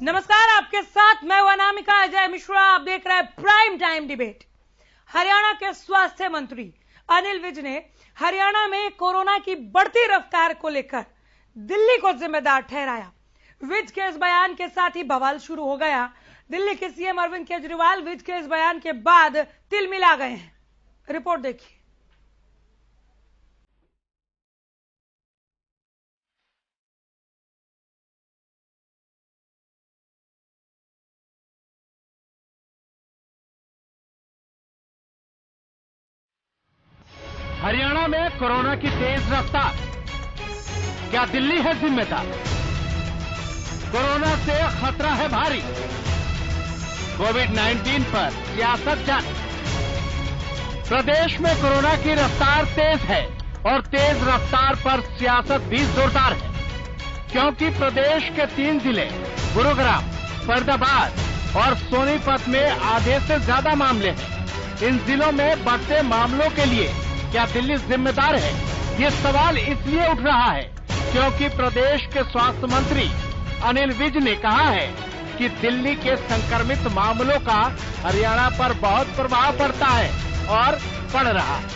नमस्कार, आपके साथ मैं हूं अनामिका अजय मिश्रा। आप देख रहे हैं प्राइम टाइम डिबेट। हरियाणा के स्वास्थ्य मंत्री अनिल विज ने हरियाणा में कोरोना की बढ़ती रफ्तार को लेकर दिल्ली को जिम्मेदार ठहराया। विज के इस बयान के साथ ही बवाल शुरू हो गया। दिल्ली के सीएम अरविंद केजरीवाल विज के इस बयान के बाद तिलमिला गए हैं। रिपोर्ट देखिए। हरियाणा में कोरोना की तेज रफ्तार, क्या दिल्ली है जिम्मेदार? कोरोना से खतरा है भारी, कोविड-19 पर सियासत जारी। प्रदेश में कोरोना की रफ्तार तेज है और तेज रफ्तार पर सियासत भी जोरदार है, क्योंकि प्रदेश के 3 जिले गुरुग्राम, फरीदाबाद और सोनीपत में आधे से ज्यादा मामले हैं। इन जिलों में बढ़ते मामलों के लिए क्या दिल्ली जिम्मेदार है? ये सवाल इसलिए उठ रहा है क्योंकि प्रदेश के स्वास्थ्य मंत्री अनिल विज ने कहा है कि दिल्ली के संक्रमित मामलों का हरियाणा पर बहुत प्रभाव पड़ता है और पड़ रहा है।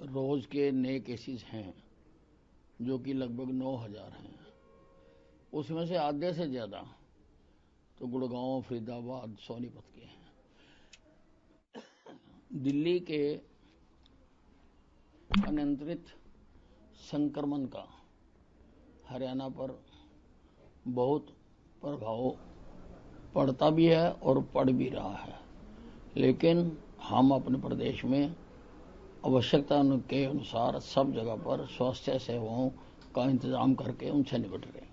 रोज के नए केसेस हैं जो कि लगभग 9,000 हैं। उसमें से आधे से ज्यादा तो गुड़गांव, फरीदाबाद, सोनीपत के हैं। दिल्ली के अनियंत्रित संक्रमण का हरियाणा पर बहुत प्रभाव पड़ता भी है और पड़ भी रहा है, लेकिन हम अपने प्रदेश में आवश्यकता के अनुसार सब जगह पर स्वास्थ्य सेवाओं का इंतजाम करके उनसे निपट रहे हैं।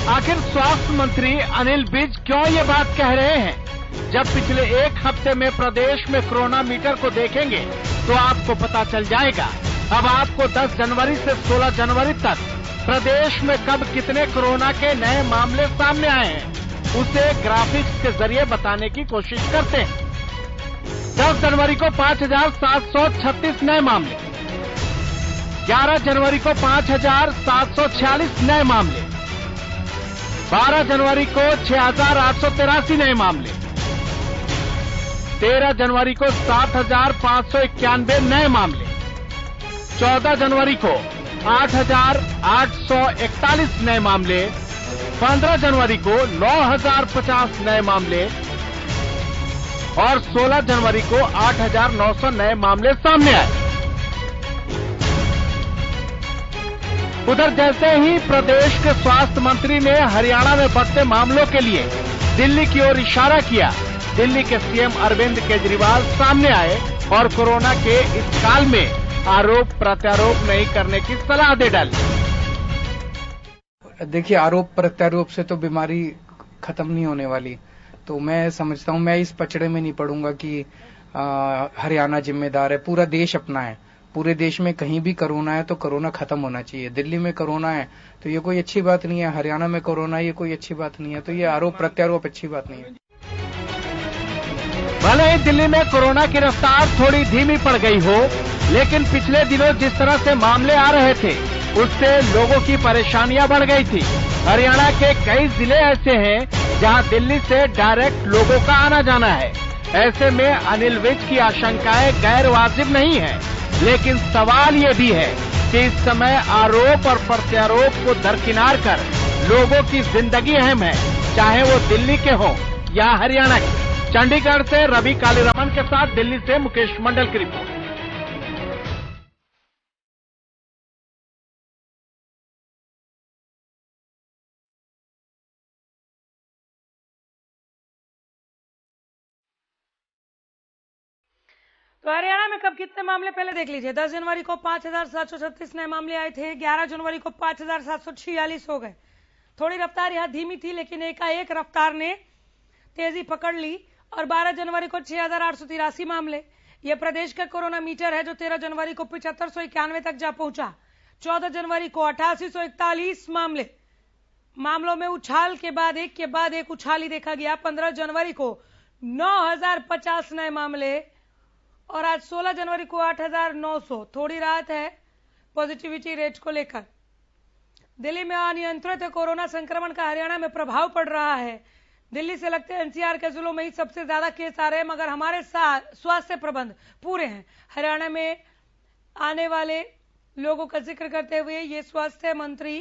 आखिर स्वास्थ्य मंत्री अनिल विज क्यों ये बात कह रहे हैं? जब पिछले 1 हफ्ते में प्रदेश में कोरोना मीटर को देखेंगे तो आपको पता चल जाएगा। अब आपको 10 जनवरी से 16 जनवरी तक प्रदेश में कब कितने कोरोना के नए मामले सामने आए हैं, उसे ग्राफिक्स के जरिए बताने की कोशिश करते हैं। 10 जनवरी को 5,736 नए मामले, 11 जनवरी को 5,746 नए मामले, 12 जनवरी को 6,883 नए मामले, 13 जनवरी को 7,591 नए मामले, 14 जनवरी को 8,841 नए मामले, 15 जनवरी को 9,050 नए मामले और 16 जनवरी को 8,900 नए मामले सामने आए। उधर जैसे ही प्रदेश के स्वास्थ्य मंत्री ने हरियाणा में बढ़ते मामलों के लिए दिल्ली की ओर इशारा किया, दिल्ली के सीएम अरविंद केजरीवाल सामने आए और कोरोना के इस काल में आरोप प्रत्यारोप नहीं करने की सलाह दे डाली। देखिए, आरोप प्रत्यारोप से तो बीमारी खत्म नहीं होने वाली। तो मैं समझता हूं, मैं इस पचड़े में नहीं पड़ूंगा कि हरियाणा जिम्मेदार है। पूरा देश अपना है। पूरे देश में कहीं भी कोरोना है तो कोरोना खत्म होना चाहिए। दिल्ली में कोरोना है तो ये कोई अच्छी बात नहीं है, हरियाणा में कोरोना ये कोई अच्छी बात नहीं है। तो ये आरोप प्रत्यारोप अच्छी बात नहीं है। भले ही दिल्ली में कोरोना की रफ्तार थोड़ी धीमी पड़ गई हो, लेकिन पिछले दिनों जिस तरह से मामले आ रहे थे उससे लोगों की परेशानियां बढ़ गई थी। हरियाणा के कई जिले ऐसे हैं जहां दिल्ली से डायरेक्ट लोगों का आना जाना है। ऐसे में अनिल विज की आशंकाएं गैर वाजिब नहीं है, लेकिन सवाल ये भी है कि इस समय आरोप और प्रत्यारोप को दरकिनार कर लोगों की जिंदगी अहम है, चाहे वो दिल्ली के हो या हरियाणा के। चंडीगढ़ से रवि कालीरमन के साथ दिल्ली से मुकेश मंडल की रिपोर्ट। तो हरियाणा में कब कितने मामले पहले देख लीजिए। 10 जनवरी को 5,736 नए मामले आए थे। 11 जनवरी को 5,746 हो गए। थोड़ी रफ्तार यहां धीमी थी, लेकिन एकाएक रफ्तार ने तेजी पकड़ ली और 12 जनवरी को 6,883 मामले। यह प्रदेश का कोरोना मीटर है जो 13 जनवरी को 7,591 तक जा पहुंचा। 14 जनवरी को 8,841 मामलों में उछाल के बाद एक उछाल ही देखा गया। 15 जनवरी को 9,050 नए मामले और आज 16 जनवरी को 8,900। थोड़ी राहत है पॉजिटिविटी रेट को लेकर। दिल्ली में अनियंत्रित कोरोना संक्रमण का हरियाणा में प्रभाव पड़ रहा है। दिल्ली से लगते एनसीआर के जिलों में ही सबसे ज्यादा केस आ रहे हैं, मगर हमारे साथ स्वास्थ्य प्रबंध पूरे हैं। हरियाणा में आने वाले लोगों का जिक्र करते हुए ये स्वास्थ्य मंत्री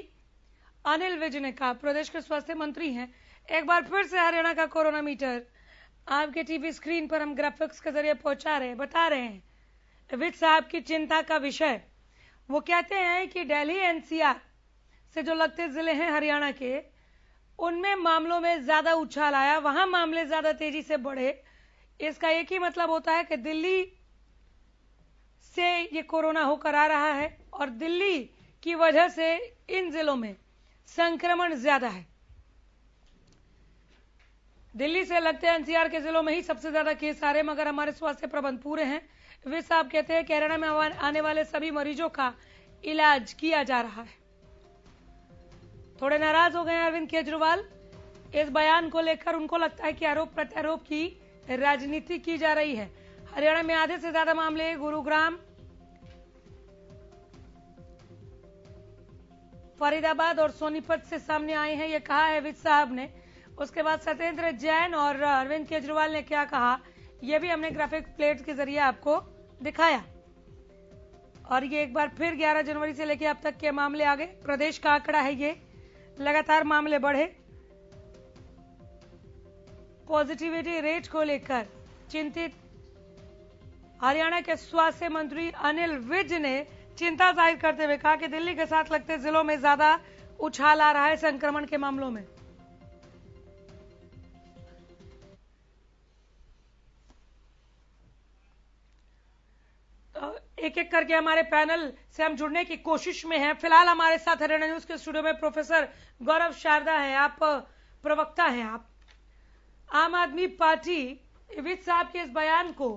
अनिल विज ने कहा, प्रदेश के स्वास्थ्य मंत्री हैं। एक बार फिर से हरियाणा का कोरोना मीटर आपके टीवी स्क्रीन पर हम ग्राफिक्स के जरिए बता रहे हैं। विज साहब की चिंता का विषय, वो कहते हैं कि दिल्ली एनसीआर से जो लगते जिले हैं हरियाणा के, उनमें मामलों में ज्यादा उछाल आया, वहां मामले ज्यादा तेजी से बढ़े। इसका एक ही मतलब होता है कि दिल्ली से ये कोरोना होकर आ रहा है और दिल्ली की वजह से इन जिलों में संक्रमण ज्यादा है। दिल्ली से लगते एनसीआर के जिलों में ही सबसे ज्यादा केस आ रहे हैं, मगर हमारे स्वास्थ्य प्रबंध पूरे हैं। वे साहब कहते हैं कि हरियाणा में आने वाले सभी मरीजों का इलाज किया जा रहा है। थोड़े नाराज हो गए हैं अरविंद केजरीवाल इस बयान को लेकर। उनको लगता है कि आरोप प्रत्यारोप की राजनीति की जा रही है। हरियाणा में आधे से ज्यादा मामले गुरुग्राम, फरीदाबाद और सोनीपत से सामने आए हैं, ये कहा है विज साहब ने। उसके बाद सत्येंद्र जैन और अरविंद केजरीवाल ने क्या कहा, यह भी हमने ग्राफिक प्लेट के जरिए आपको दिखाया। और ये एक बार फिर 11 जनवरी से लेकर अब तक के मामले आ गए। प्रदेश का आंकड़ा है ये, लगातार मामले बढ़े। पॉजिटिविटी रेट को लेकर चिंतित हरियाणा के स्वास्थ्य मंत्री अनिल विज ने चिंता जाहिर करते हुए कहा कि दिल्ली के साथ लगते जिलों में ज्यादा उछाल आ रहा है संक्रमण के मामलों में। तो एक एक करके हमारे पैनल से हम जुड़ने की कोशिश में हैं। फिलहाल हमारे साथ हरियाणा न्यूज के स्टूडियो में प्रोफेसर गौरव शारदा है, आप प्रवक्ता हैं। आप आम आदमी पार्टी विज साहब के इस बयान को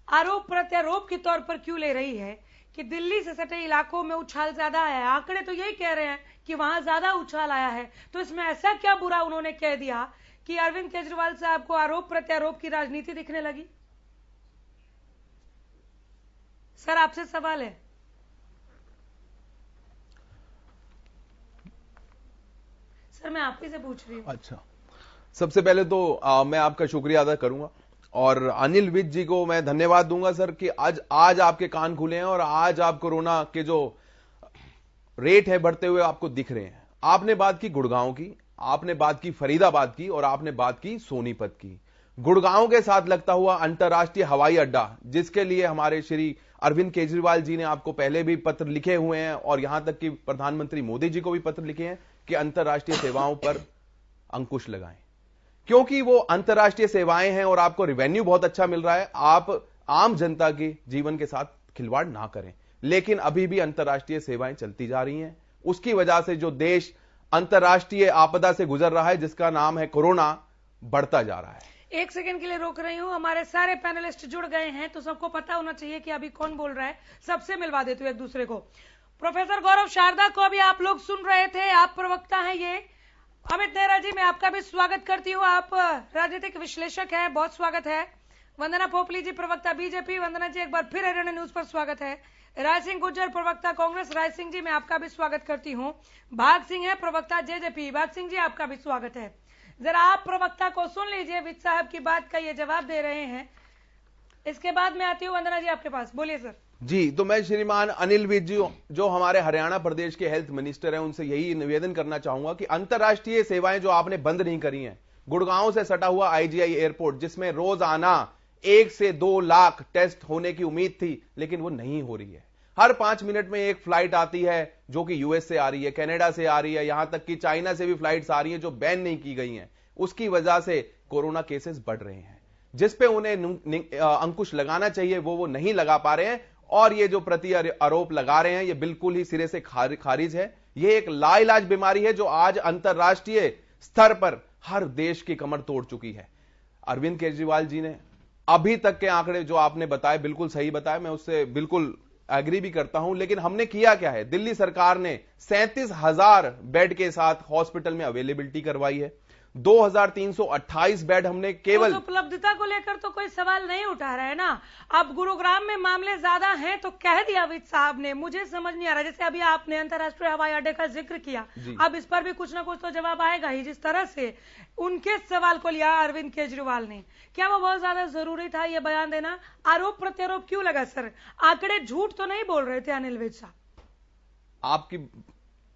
आरोप प्रत्यारोप के तौर पर क्यों ले रही है कि दिल्ली से सटे इलाकों में उछाल ज्यादा आया है? आंकड़े तो यही कह रहे हैं कि वहां ज्यादा उछाल आया है, तो इसमें ऐसा क्या बुरा उन्होंने कह दिया कि अरविंद केजरीवाल साहब को आरोप प्रत्यारोप की राजनीति दिखने लगी? सर, आपसे सवाल है। सर, मैं आप ही से पूछ रही हूँ। अच्छा, सबसे पहले तो मैं आपका शुक्रिया अदा करूंगा और अनिल विज जी को मैं धन्यवाद दूंगा सर कि आज आपके कान खुले हैं और आज आप कोरोना के जो रेट है बढ़ते हुए आपको दिख रहे हैं। आपने बात की गुड़गांव की, आपने बात की फरीदाबाद की और आपने बात की सोनीपत की। गुड़गांव के साथ लगता हुआ अंतर्राष्ट्रीय हवाई अड्डा, जिसके लिए हमारे श्री अरविंद केजरीवाल जी ने आपको पहले भी पत्र लिखे हुए हैं और यहां तक कि प्रधानमंत्री मोदी जी को भी पत्र लिखे हैं कि अंतर्राष्ट्रीय सेवाओं पर अंकुश लगाएं, क्योंकि वो अंतर्राष्ट्रीय सेवाएं हैं और आपको रेवेन्यू बहुत अच्छा मिल रहा है। आप आम जनता के जीवन के साथ खिलवाड़ ना करें, लेकिन अभी भी अंतर्राष्ट्रीय सेवाएं चलती जा रही हैं। उसकी वजह से जो देश अंतर्राष्ट्रीय आपदा से गुजर रहा है, जिसका नाम है कोरोना, बढ़ता जा रहा है। एक सेकंड के लिए रोक रही हूं, हमारे सारे पैनलिस्ट जुड़ गए हैं तो सबको पता होना चाहिए कि अभी कौन बोल रहा है। सबसे मिलवा देते हुए एक दूसरे को। प्रोफेसर गौरव शारदा को अभी आप लोग सुन रहे थे, आप प्रवक्ता हैं। ये अमित नेहरा जी, मैं आपका भी स्वागत करती हूँ, आप राजनीतिक विश्लेषक हैं, बहुत स्वागत है। वंदना पोपली जी, प्रवक्ता बीजेपी, वंदना जी एक बार फिर हरियाणा न्यूज पर स्वागत है। राय सिंह गुज्जर, प्रवक्ता कांग्रेस, राय सिंह जी मैं आपका भी स्वागत करती हूँ। भाग सिंह है, प्रवक्ता जेजेपी, भाग सिंह जी आपका भी स्वागत है। जरा आप प्रवक्ता को सुन लीजिए, विज साहब की बात का ये जवाब दे रहे हैं। इसके बाद मैं आती हूँ वंदना जी आपके पास, बोलिए सर। जी, तो मैं श्रीमान अनिल विज जी जो हमारे हरियाणा प्रदेश के हेल्थ मिनिस्टर हैं, उनसे यही निवेदन करना चाहूंगा कि अंतर्राष्ट्रीय सेवाएं जो आपने बंद नहीं करी हैं, गुड़गांव से सटा हुआ आईजीआई एयरपोर्ट, जिसमें रोजाना 1 से 2 लाख टेस्ट होने की उम्मीद थी, लेकिन वो नहीं हो रही है। हर 5 मिनट में एक फ्लाइट आती है जो कि यूएस से आ रही है, कनाडा से आ रही है, यहां तक कि चाइना से भी फ्लाइट्स आ रही हैं जो बैन नहीं की गई हैं। उसकी वजह से कोरोना केसेस बढ़ रहे हैं, जिस पे उन्हें अंकुश लगाना चाहिए वो नहीं लगा पा रहे हैं। और ये जो प्रति आरोप लगा रहे हैं, ये बिल्कुल ही सिरे से खारिज है। ये एक लाइलाज बीमारी है जो आज अंतर्राष्ट्रीय स्तर पर हर देश की कमर तोड़ चुकी है। अरविंद केजरीवाल जी ने अभी तक के आंकड़े जो आपने बताए बिल्कुल सही बताए, मैं उससे बिल्कुल एग्री भी करता हूं, लेकिन हमने किया क्या है? दिल्ली सरकार ने 37,000 बेड के साथ हॉस्पिटल में अवेलेबिलिटी करवाई है। 2328 बेड हमने केवल उस उपलब्धता को लेकर तो कोई सवाल नहीं उठा रहा है ना। अब गुरुग्राम में मामले ज्यादा हैं तो कह दिया वित्त साहब ने, मुझे समझ नहीं आ रहा। जैसे अभी आपने अंतर्राष्ट्रीय हवाई अड्डे का जिक्र किया, अब इस पर भी कुछ ना कुछ तो जवाब आएगा ही। जिस तरह से उनके सवाल को लिया अरविंद केजरीवाल ने, क्या वो बहुत ज्यादा जरूरी था ये बयान देना? आरोप प्रत्यारोप क्यों लगा सर? आंकड़े झूठ तो नहीं बोल रहे थे अनिल विज साहब? आपकी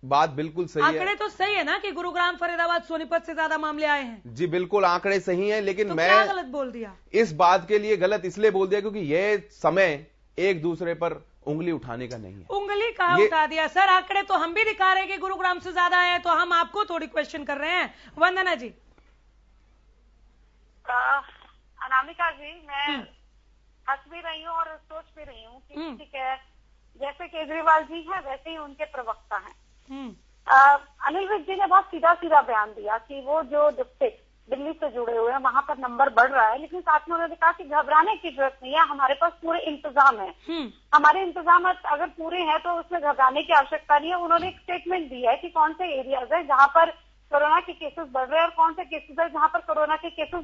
बात बिल्कुल सही है। आंकड़े तो सही है ना कि गुरुग्राम, फरीदाबाद, सोनीपत से ज्यादा मामले आए हैं। जी बिल्कुल, आंकड़े सही हैं, लेकिन तो मैं क्या गलत बोल दिया? इस बात के लिए गलत इसलिए बोल दिया क्योंकि यह समय एक दूसरे पर उंगली उठाने का नहीं है। उंगली कहाँ उठा दिया सर? आंकड़े तो हम भी दिखा रहे हैं कि गुरुग्राम से ज्यादा है, तो हम आपको थोड़ी क्वेश्चन कर रहे हैं। वंदना जी। अनामिका जी, मैं हंस भी रही हूँ और सोच भी रही हूँ कि ठीक है, जैसे केजरीवाल जी हैं वैसे ही उनके प्रवक्ता हैं। अनिल विज जी ने बहुत सीधा सीधा बयान दिया कि वो जो डिस्ट्रिक्ट दिल्ली से जुड़े हुए हैं वहां पर नंबर बढ़ रहा है, लेकिन साथ में उन्होंने कहा कि घबराने की जरूरत नहीं है, हमारे पास पूरे इंतजाम है। हमारे इंतजाम अगर पूरे हैं तो उसमें घबराने की आवश्यकता नहीं है। उन्होंने एक स्टेटमेंट दी है कि कौन से एरियाज है जहां पर कोरोना के केसेस बढ़ रहे हैं और कौन से केसेस है जहां पर कोरोना के केसेस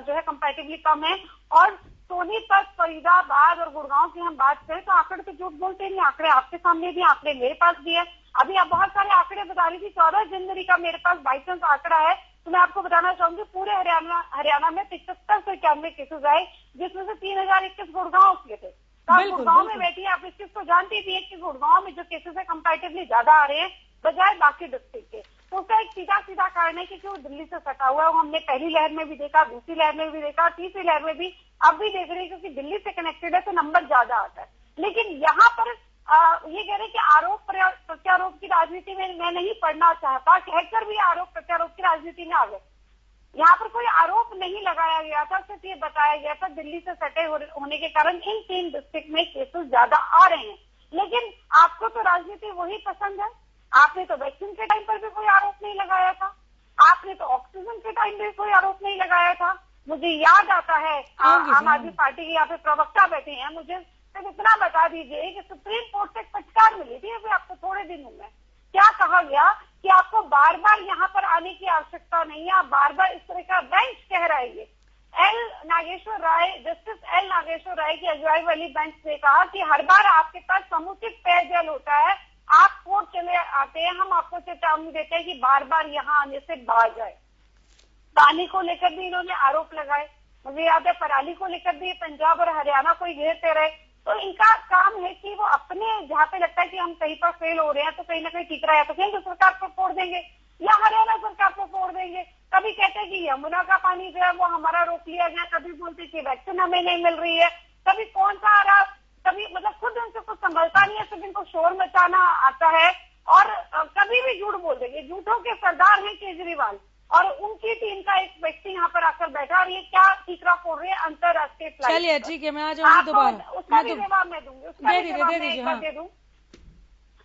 जो है कंपैरेटिवली कम है। और सोनीपत, फरीदाबाद और गुड़गांव की हम बात करें तो आंकड़े तो झूठ बोलते नहीं। आंकड़े आपके सामने भी, आंकड़े मेरे पास भी है। अभी आप बहुत सारे आंकड़े बता रही थी, 14 जनवरी का मेरे पास बाई चांस आंकड़ा है, तो मैं आपको बताना चाहूंगी पूरे हरियाणा में 75 से 91 केसेस आए, जिसमें से 3021 गुड़गांव के थे। तो आप गुड़गांव में बैठी, आप इस चीज को जानती थी कि गुड़गांव में जो केसेस है कंपैरेटिवली ज्यादा आ रहे हैं बजाय बाकी डिस्ट्रिक्ट के। तो उसका एक सीधा सीधा कारण है कि वो दिल्ली से सटा हुआ है। वो हमने पहली लहर में भी देखा, दूसरी लहर में भी देखा, तीसरी लहर में भी अब भी देख रहे हैं, क्योंकि दिल्ली से कनेक्टेड है तो नंबर ज्यादा आता है। लेकिन यहाँ पर ये कह रहे कि आरोप प्रत्यारोप की राजनीति में मैं नहीं पढ़ना चाहता, कहकर भी आरोप प्रत्यारोप की राजनीति में आ गए। यहाँ पर कोई आरोप नहीं लगाया गया था, सिर्फ ये बताया गया था दिल्ली से सटे होने के कारण इन 3 डिस्ट्रिक्ट में केसेस ज्यादा आ रहे हैं। लेकिन आपको तो राजनीति वही पसंद है। आपने तो वैक्सीन के टाइम पर भी कोई आरोप नहीं लगाया था, आपने तो ऑक्सीजन के टाइम पर कोई आरोप नहीं लगाया था। मुझे याद आता है आम आदमी पार्टी के यहाँ पे प्रवक्ता बैठे हैं, मुझे सिर्फ इतना बता दीजिए कि सुप्रीम कोर्ट से फटकार मिली थी अभी आपको थोड़े दिनों में। क्या कहा गया कि आपको बार बार यहाँ पर आने की आवश्यकता नहीं है, आप बार बार इस तरह का बेंच कह रहा है। ये जस्टिस एल नागेश्वर राय की अगुवाई वाली बेंच ने कहा कि हर बार आपके पास समुचित पेयजल होता है, आप कोर्ट चले आते हैं, हम आपको चेतावनी देते हैं कि बार बार यहाँ आने से बाहर जाए। पानी को लेकर भी इन्होंने आरोप लगाए, मुझे याद है पराली को लेकर भी पंजाब और हरियाणा को घेरते रहे। तो इनका काम है कि वो अपने जहाँ पे लगता है कि हम कहीं पर फेल हो रहे हैं तो कहीं ना कहीं ठीक रहा है तो केंद्र सरकार को फोड़ देंगे या हरियाणा सरकार को फोड़ देंगे। कभी कहते हैं कि यमुना का पानी जो है वो हमारा रोक लिया गया, कभी बोलते कि वैक्सीन हमें नहीं मिल रही है, कभी कौन सा आ रहा, कभी मतलब खुद उनसे कुछ संभलता नहीं है, सिर्फ इनको शोर मचाना आता है और कभी भी झूठ बोल देंगे। झूठों के सरदार हैं केजरीवाल और उनकी टीम का एक व्यक्ति यहाँ पर आकर बैठा और ये क्या तीसरा फोड़ रहे हैं अंतर्राष्ट्रीय फ्लाइट। चलिए ठीक है, मैं आ जाऊंगी दोबारा, उसका भी जवाब मैं दूंगी, उसका भी जवाब मैं एक बार दे दूं।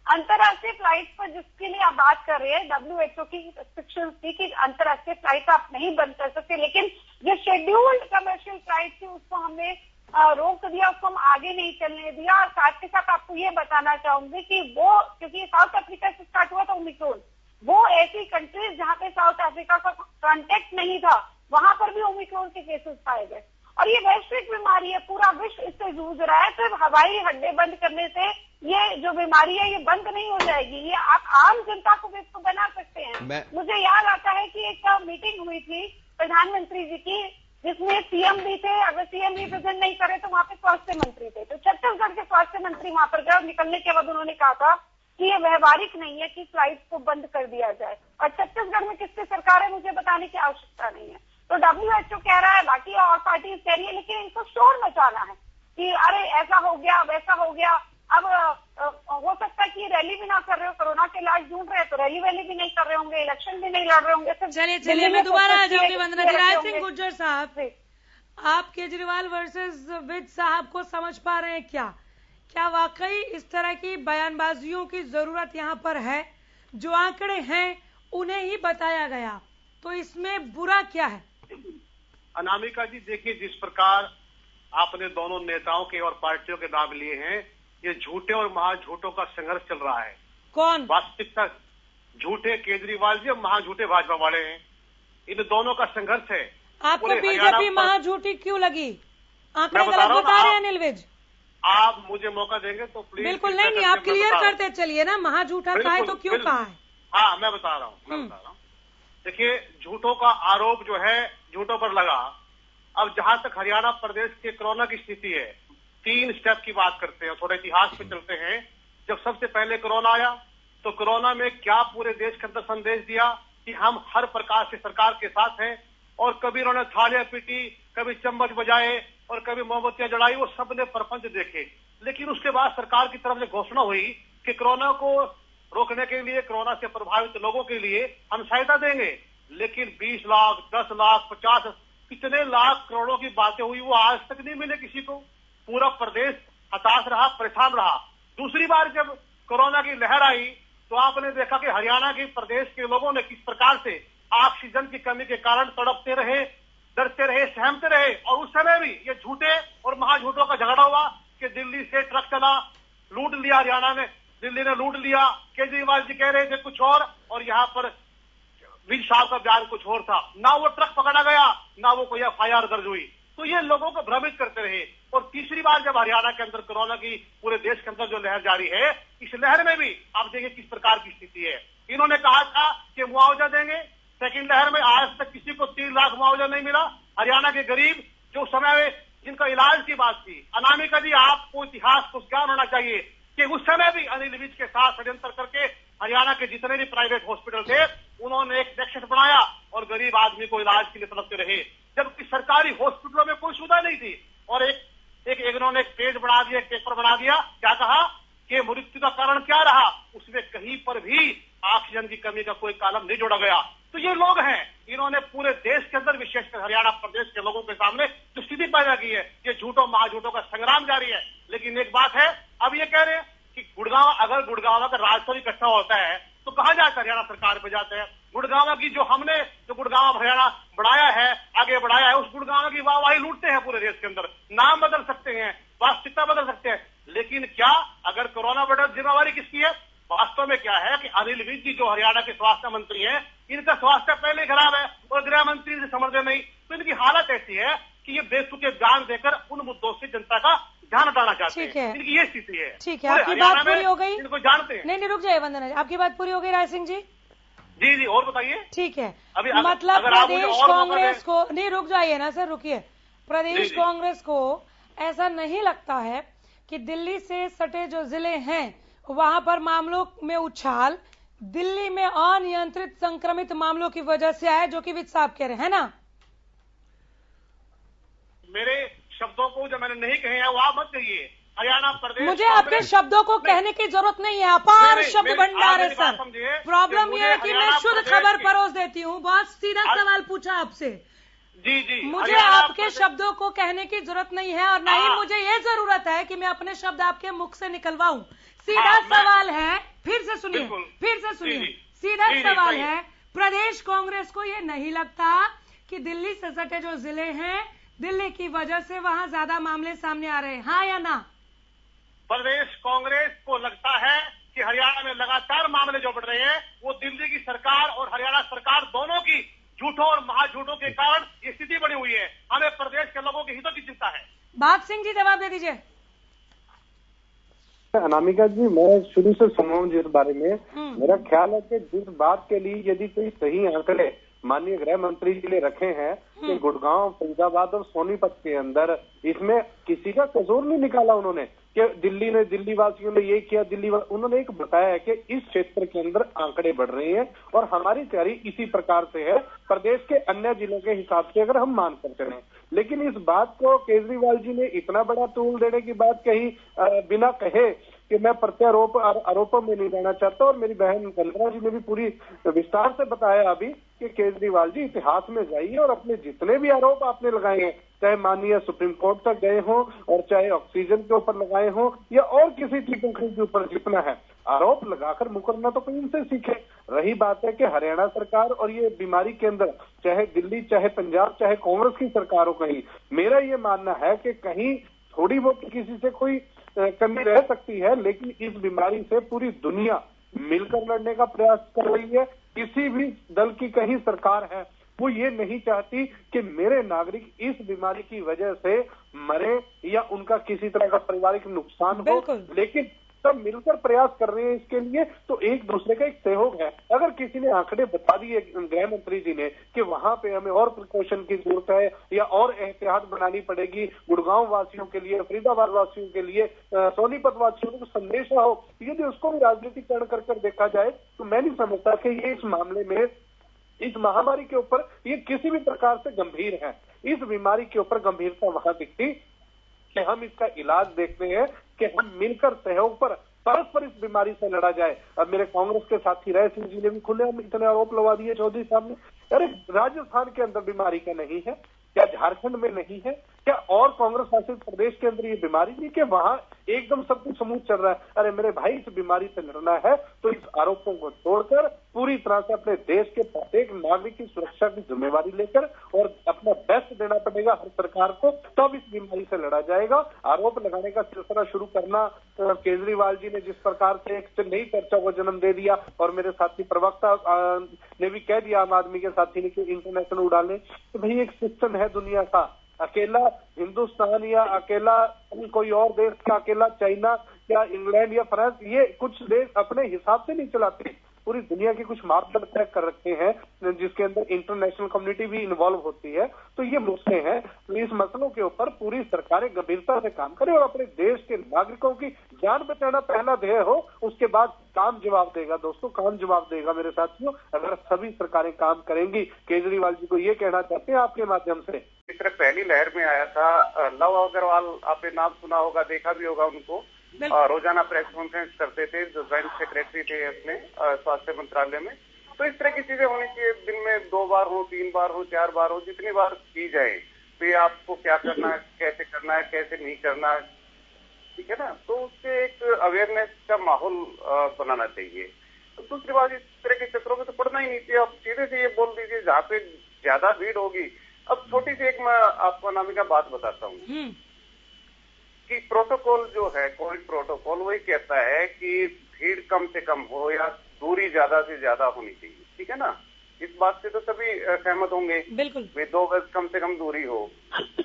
अंतर्राष्ट्रीय फ्लाइट पर जिसके लिए आप बात कर रहे हैं, WHO की रिस्ट्रिक्शंस थी कि अंतर्राष्ट्रीय फ्लाइट आप नहीं बंद कर सकते, लेकिन जो शेड्यूल्ड कमर्शियल फ्लाइट थी उसको हमने रोक दिया, उसको हम आगे नहीं चलने दिया। और साथ के साथ आपको ये बताना चाहूंगी कि वो क्योंकि साउथ अफ्रीका से स्टार्ट हुआ था ओमिक्रॉन, वो ऐसी कंट्रीज जहाँ पे साउथ अफ्रीका का कॉन्टेक्ट नहीं था वहां पर भी ओमिक्रॉन के केसेस पाए गए। और ये वैश्विक बीमारी है, पूरा विश्व इससे जूझ रहा है। सिर्फ हवाई अड्डे बंद करने से ये जो बीमारी है ये बंद नहीं हो जाएगी, ये आप आम जनता को भी इसको बना सकते हैं। मुझे याद आता है कि एक मीटिंग हुई थी प्रधानमंत्री जी की जिसमें सीएम भी थे, अगर सीएम रिप्रेजेंट नहीं करे तो वहाँ पे स्वास्थ्य मंत्री थे। तो छत्तीसगढ़ के स्वास्थ्य मंत्री वहां पर गए और निकलने के बाद उन्होंने कहा था कि ये व्यवहारिक नहीं है कि फ्लाइट को बंद कर दिया जाए। और छत्तीसगढ़ में किसकी सरकार है मुझे बताने की आवश्यकता नहीं है। तो WHO कह रहा है, बाकी और पार्टी कह रही है, लेकिन इनको शोर मचाना है कि अरे ऐसा हो गया वैसा हो गया। अब हो सकता है कि रैली भी ना कर रहे हो, कोरोना के इलाज ढूंढ रहे हैं तो रैली वैली भी नहीं कर रहे होंगे, इलेक्शन भी नहीं लड़ रहे होंगे। चलिए मैं दोबारा आ जाऊंगी वंदना जी। राज सिंह गुर्जर साहब, आप केजरीवाल वर्सेस विज साहब को समझ पा रहे हैं क्या वाकई इस तरह की बयानबाजियों की जरूरत यहाँ पर है? जो आंकड़े हैं उन्हें ही बताया गया, तो इसमें बुरा क्या है? अनामिका जी देखिए, जिस प्रकार आपने दोनों नेताओं के और पार्टियों के नाम लिए हैं, ये झूठे और महाझूठों का संघर्ष चल रहा है। कौन? वास्तविकता झूठे केजरीवाल जी और महाझूठे भाजपा वाले हैं। इन दोनों का संघर्ष है। आपको पूरे बीजेपी हरियाणा महाझूठी क्यों लगी? आंकड़े मैं बता गलत रहा हूं बता ना, रहे हैं अनिल विज। आप मुझे मौका देंगे तो प्लीज। बिल्कुल नहीं, आप क्लियर करते चलिए ना, महाझूठा कहा है तो क्यों कहा है? हाँ, मैं बता रहा हूँ। देखिए, झूठों का आरोप जो है झूठों पर लगा। अब जहां तक हरियाणा प्रदेश के कोरोना की स्थिति है, 3 स्टेप की बात करते हैं, थोड़ा इतिहास पे चलते हैं। जब सबसे पहले कोरोना आया तो कोरोना में क्या पूरे देश के अंदर संदेश दिया कि हम हर प्रकार से सरकार के साथ हैं, और कभी उन्होंने थालियां पीटी, कभी चम्मच बजाए और कभी मोमबत्तियां जलाई, वो सबने प्रपंच देखे। लेकिन उसके बाद सरकार की तरफ से घोषणा हुई कि कोरोना को रोकने के लिए, कोरोना से प्रभावित लोगों के लिए हम सहायता देंगे। लेकिन 20 लाख, 10 लाख, 50, कितने लाख करोड़ों की बातें हुई, वो आज तक नहीं मिले किसी को। पूरा प्रदेश हताश रहा, परेशान रहा। दूसरी बार जब कोरोना की लहर आई तो आपने देखा कि हरियाणा के प्रदेश के लोगों ने किस प्रकार से ऑक्सीजन की कमी के कारण तड़पते रहे, डरते रहे, सहमते रहे। और उस समय भी ये झूठे और महाझूठों का झगड़ा हुआ कि दिल्ली से ट्रक चला, लूट लिया हरियाणा ने, दिल्ली ने लूट लिया। केजरीवाल जी कह रहे थे कुछ और यहाँ पर विज साहब का बयान कुछ और था। ना वो ट्रक पकड़ा गया, ना वो कोई FIR दर्ज हुई। तो ये लोगों को भ्रमित करते रहे। और तीसरी बार जब हरियाणा के अंदर कोरोना की पूरे देश के अंदर जो लहर जारी है, इस लहर में भी आप देखिए किस प्रकार की स्थिति है। इन्होंने कहा था कि मुआवजा देंगे, सेकंड लहर में आज तक किसी को 3 लाख मुआवजा नहीं मिला। हरियाणा के गरीब जो समय में जिनका इलाज की बात थी, अनामिका जी आपको इतिहास को ज्ञान होना चाहिए कि उस समय भी अनिल विज के साथ षड्यंत्र करके हरियाणा के जितने भी प्राइवेट हॉस्पिटल थे, उन्होंने एक सेक्शन बनाया और गरीब आदमी को इलाज के लिए तड़पते रहे, जबकि सरकारी हॉस्पिटलों में कोई सुविधा नहीं थी। और इन्होंने एक पेज बना दिया, एक पेपर बना दिया, क्या कहा कि मृत्यु का कारण क्या रहा, उसमें कहीं पर भी ऑक्सीजन की कमी का कोई कॉलम नहीं जोड़ा गया। तो ये लोग हैं, इन्होंने पूरे देश के अंदर, विशेषकर हरियाणा प्रदेश के लोगों के सामने जो स्थिति पैदा की है, ये झूठों महाझूठों का संग्राम जारी है। लेकिन एक बात है, अब ये कह रहे हैं कि अगर गुड़गांव का राजस्व इकट्ठा होता है तो कहां जाकर हरियाणा सरकार पे जाते हैं। गुड़गांव की जो गुड़गांव हरियाणा बढ़ाया है, आगे बढ़ाया है, उस गुड़गांव की वाहवाही लूटते हैं पूरे देश के अंदर। नाम बदल सकते हैं, वास्तविकता बदल सकते हैं, लेकिन क्या अगर कोरोना बढ़े जिम्मेवारी किसकी है? वास्तव में क्या है कि अनिल विज जी जो हरियाणा के स्वास्थ्य मंत्री हैं, इनका स्वास्थ्य पहले खराब है और गृह मंत्री से समझते नहीं। तो इनकी हालत ऐसी है कि ये बेतुके जान देकर उन मुद्दों से जनता का ध्यान हटाना चाहते हैं। इनकी ये स्थिति है। ठीक है, आपकी बात पूरी हो गई। इनको जानते हैं। नहीं, रुक जाइए वंदना जी, आपकी बात पूरी हो गई राय सिंह जी? जी, और बताइए। ठीक है, अभी मतलब प्रदेश कांग्रेस को, नहीं रुक जाइए ना सर, रुकिए। प्रदेश कांग्रेस को ऐसा नहीं लगता है कि दिल्ली से सटे जो जिले हैं वहां पर मामलों में उछाल दिल्ली में अनियंत्रित संक्रमित मामलों की वजह से आया, जो कि विज साहब कह रहे हैं ना? मेरे शब्दों को जो मैंने नहीं कहे हैं वो आप मत कहिए। हरियाणा प्रदेश, मुझे आपके शब्दों को कहने की जरूरत नहीं है, अपार शब्द भंडार है सर। प्रॉब्लम यह है कि मैं शुद्ध खबर परोस देती हूँ। बहुत सीधा सवाल पूछा आपसे। जी, मुझे आपके शब्दों को कहने की जरूरत नहीं है, और नहीं मुझे ये जरूरत है कि मैं अपने शब्द आपके मुख से निकलवाऊं। सीधा सवाल है, फिर से सुनिए, सीधा सवाल है, प्रदेश कांग्रेस को ये नहीं लगता कि दिल्ली से सटे जो जिले हैं, दिल्ली की वजह से वहां ज्यादा मामले सामने आ रहे हैं, हाँ या ना? प्रदेश कांग्रेस को लगता है कि हरियाणा में लगातार मामले जो बढ़ रहे हैं वो दिल्ली की सरकार और हरियाणा सरकार दोनों की झूठों और महाझूठों के कारण ये स्थिति बनी हुई है। हमें प्रदेश के लोगों के हितों की चिंता है। भाग सिंह जी जवाब दे दीजिए। अनामिका जी, मैं शुरू से सुना हूं जिस बारे में, मेरा ख्याल है कि जिस बात के लिए यदि कोई सही आंकड़े माननीय गृह मंत्री जी ने रखे हैं कि गुड़गांव, फरीदाबाद और सोनीपत के अंदर, इसमें किसी का कसूर नहीं निकाला उन्होंने कि दिल्ली वासियों ने ये किया, उन्होंने एक बताया है कि इस क्षेत्र के अंदर आंकड़े बढ़ रहे हैं और हमारी तैयारी इसी प्रकार से है, प्रदेश के अन्य जिलों के हिसाब से अगर हम मान करते रहे। लेकिन इस बात को केजरीवाल जी ने इतना बड़ा तूल देने की बात कही बिना कहे कि मैं आरोपों में नहीं जाना चाहता, और मेरी बहन वंदना जी ने भी पूरी विस्तार से बताया अभी कि केजरीवाल जी इतिहास में जाइए और अपने जितने भी आरोप आपने लगाए हैं, चाहे माननीय सुप्रीम कोर्ट तक गए हों और चाहे ऑक्सीजन के ऊपर लगाए हों या और किसी टीकाकरण के ऊपर जितना है, आरोप लगाकर मुकरना तो कहीं से सीखे। रही बात है कि हरियाणा सरकार और ये बीमारी के अंदर, चाहे दिल्ली, चाहे पंजाब, चाहे कांग्रेस की सरकार हो, कहीं मेरा ये मानना है कि कहीं थोड़ी बहुत किसी से कोई कमी रह सकती है, लेकिन इस बीमारी से पूरी दुनिया मिलकर लड़ने का प्रयास कर रही है। किसी भी दल की कहीं सरकार है वो ये नहीं चाहती कि मेरे नागरिक इस बीमारी की वजह से मरे या उनका किसी तरह का पारिवारिक नुकसान हो, लेकिन सब मिलकर प्रयास कर रहे हैं इसके लिए। तो एक दूसरे का एक सहयोग है। अगर किसी ने आंकड़े बता दिए गृह मंत्री जी ने कि वहां पे हमें और प्रिकॉशन की जरूरत है या और एहतियात बनानी पड़ेगी गुड़गांव वासियों के लिए, फरीदाबाद वासियों के लिए, सोनीपत वासियों को संदेशा हो, यदि उसको भी राजनीतिकरण कर देखा जाए तो मैं नहीं समझता कि ये इस मामले में, इस महामारी के ऊपर ये किसी भी प्रकार से गंभीर है। इस बीमारी के ऊपर गंभीरता वहां दिखती कि हम इसका इलाज देखते हैं कि हम मिलकर सहयोग पर परस्पर इस बीमारी से लड़ा जाए। अब मेरे कांग्रेस के साथी राय सिंह जी ने भी खुले इतने आरोप लगा दिए चौधरी साहब ने। अरे राजस्थान के अंदर बीमारी का नहीं है क्या? झारखंड में नहीं है क्या? और कांग्रेस शासित प्रदेश के अंदर ये बीमारी नहीं कि वहां एकदम सब कुछ स्मूथ चल रहा है? अरे मेरे भाई, इस बीमारी से लड़ना है तो इस आरोपों को छोड़कर पूरी तरह से अपने देश के प्रत्येक नागरिक की सुरक्षा की जिम्मेवारी लेकर और अपना बेस्ट देना पड़ेगा हर सरकार को, तब इस बीमारी से लड़ा जाएगा। आरोप लगाने का सिलसिला शुरू करना, केजरीवाल जी ने जिस प्रकार से एक नई चर्चा को जन्म दे दिया और मेरे साथी प्रवक्ता ने भी कह दिया आम आदमी के साथी ने कि इंटरनेशनल उड़ाने, तो भाई एक सिस्टम है दुनिया का। अकेला हिंदुस्तान या अकेला कोई और देश का, अकेला चाइना या इंग्लैंड या फ्रांस, ये कुछ देश अपने हिसाब से नहीं चलाते। पूरी दुनिया के कुछ मापदंड तय कर रखे हैं जिसके अंदर इंटरनेशनल कम्युनिटी भी इन्वॉल्व होती है। तो ये मसले हैं, तो इस मसलों के ऊपर पूरी सरकारें गंभीरता से काम करें और अपने देश के नागरिकों की जान बचाना पहला ध्येय हो, उसके बाद काम जवाब देगा। दोस्तों, काम जवाब देगा मेरे साथियों, अगर सभी सरकारें काम करेंगी। केजरीवाल जी को ये कहना चाहते हैं आपके माध्यम से, इस तरह पहली लहर में आया था लव अग्रवाल, आपने नाम सुना होगा, देखा भी होगा उनको, रोजाना प्रेस कॉन्फ्रेंस करते थे, जो ज्वाइंट सेक्रेटरी थे अपने स्वास्थ्य मंत्रालय में। तो इस तरह की चीजें होनी चाहिए, दिन में 2 बार हो, 3 बार हो, 4 बार हो, जितनी बार की जाए तो ये आपको क्या करना है, कैसे करना है, कैसे नहीं करना है, ठीक है ना। तो उससे एक अवेयरनेस का माहौल बनाना चाहिए। तो दूसरी बात, इस तरह के चक्रों में तो पड़ना ही नहीं चाहिए। आप सीधे से ये बोल दीजिए जहाँ पे ज्यादा भीड़ होगी। अब छोटी सी एक मैं आपको अनामिका बात बताता हूँ कि प्रोटोकॉल जो है, कोविड प्रोटोकॉल, वही कहता है कि भीड़ कम से कम हो या दूरी ज्यादा से ज्यादा होनी चाहिए, ठीक है ना। इस बात से तो सभी सहमत होंगे, बिल्कुल। वे 2 गज कम से कम दूरी हो।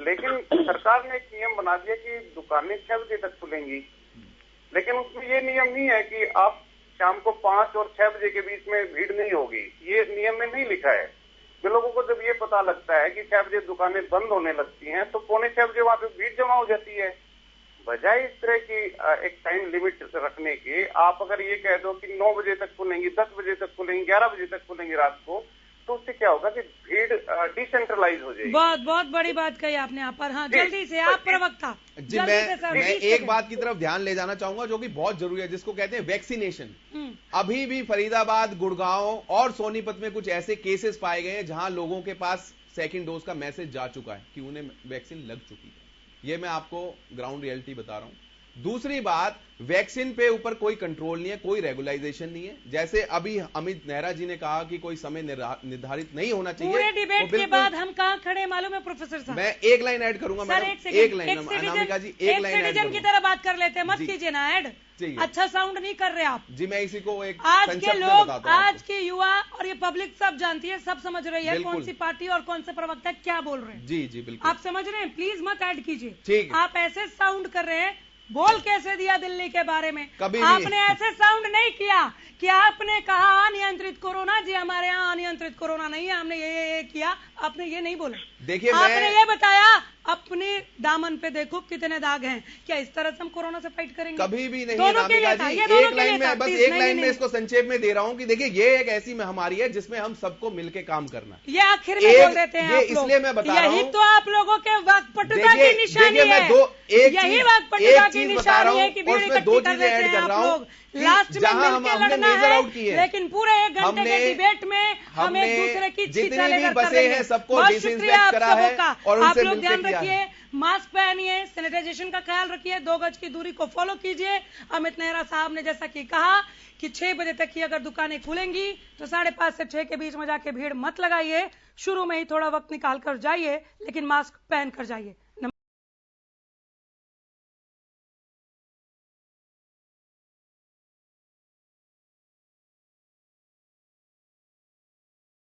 लेकिन सरकार ने एक नियम बना दिया कि दुकानें 6 बजे तक खुलेंगी, लेकिन उसमें ये नियम नहीं है कि आप शाम को 5 और 6 बजे के बीच में भीड़ नहीं होगी। ये नियम में नहीं लिखा है। तो लोगों को जब ये पता लगता है कि 6 बजे दुकानें बंद होने लगती हैं तो 5:45 बजे वहां पे भीड़ जमा हो जाती है। बजाय इस तरह की एक टाइम लिमिट रखने के, आप अगर ये कह दो कि 9 बजे तक खुलेंगी, 10 बजे तक खुलेंगी, 11 बजे तक खुलेंगी रात को, तो उससे क्या होगा कि भीड़ डिसेंट्रलाइज हो जाएगी। बहुत बहुत बड़ी बात कही आपने यहाँ पर। हाँ, जल्दी से आप प्रवक्ता। जी, मैं एक बात की तरफ ध्यान ले जाना चाहूंगा जो कि बहुत जरूरी है, जिसको कहते हैं वैक्सीनेशन। अभी भी फरीदाबाद, गुड़गांव और सोनीपत में कुछ ऐसे केसेस पाए गए हैं जहां लोगों के पास सेकंड डोज का मैसेज जा चुका है कि उन्हें वैक्सीन लग चुकी है। ये मैं आपको ग्राउंड रियलिटी बता रहा हूं। दूसरी बात, वैक्सीन पे ऊपर कोई कंट्रोल नहीं है, कोई रेगुलाइजेशन नहीं है। जैसे अभी अमित नेहरा जी ने कहा कि कोई समय निर्धारित नहीं होना चाहिए। पूरे डिबेट के बाद हम कहाँ खड़े मालूम है प्रोफेसर साहब? मैं एक लाइन ऐड करूंगा मैडम, एक लाइन अनामिका जी, एक लाइन ऐड सिटीजन की तरह बात कर लेते हैं, मत कीजिए ना ऐड। अच्छा साउंड नहीं कर रहे आप जी। मैं इसी को एक आज के लोग, आज के युवा और ये पब्लिक सब जानती है, सब समझ रही है कौन सी पार्टी और कौन से प्रवक्ता क्या बोल रहे हैं। जी जी बिल्कुल, आप समझ रहे हैं। प्लीज मत ऐड कीजिए। ठीक, आप ऐसे साउंड कर रहे हैं, बोल कैसे दिया दिल्ली के बारे में? कभी आपने ऐसे साउंड नहीं किया कि आपने कहा अनियंत्रित कोरोना। जी हमारे यहाँ अनियंत्रित कोरोना नहीं है, हमने ये किया। आपने ये नहीं बोला। देखिए, आपने ये बताया अपने दामन पे देखो कितने दाग हैं। क्या इस तरह से हम कोरोना से फाइट करेंगे? कभी भी नहीं अनामिका जी। एक लाइन में, बस एक लाइन में इसको संक्षेप में दे रहा हूं कि देखिए, ये एक ऐसी महामारी है जिसमें हम सबको मिलकर काम करना। ये आखिर में बोल देते हैं आप लोग, इसलिए मैं बता रहा हूं, यही तो आप लोगों के वाकपटुता की निशानी है। यही वाकपटुता की निशानी है कि भीड़ इकट्ठी कर देते हैं आप लोग। लास्ट में मिलकर लड़ना है, लेकिन पूरे 1 घंटे के डिबेट में हम एक दूसरे की जितनी भी बसें हैं सबको डिसइंफेक्ट करा है और आप लोग ध्यान रखिए, मास्क पहनिए, सैनिटाइजेशन का ख्याल रखिए, 2 गज की दूरी को फॉलो कीजिए। अमित नेहरा साहब ने जैसा कि कहा कि 6 बजे तक की अगर दुकानें खुलेंगी तो 5:30 से 6 के बीच में जाके भीड़ मत लगाइए। शुरू में ही थोड़ा वक्त निकाल कर जाइए, लेकिन मास्क पहन कर जाइए।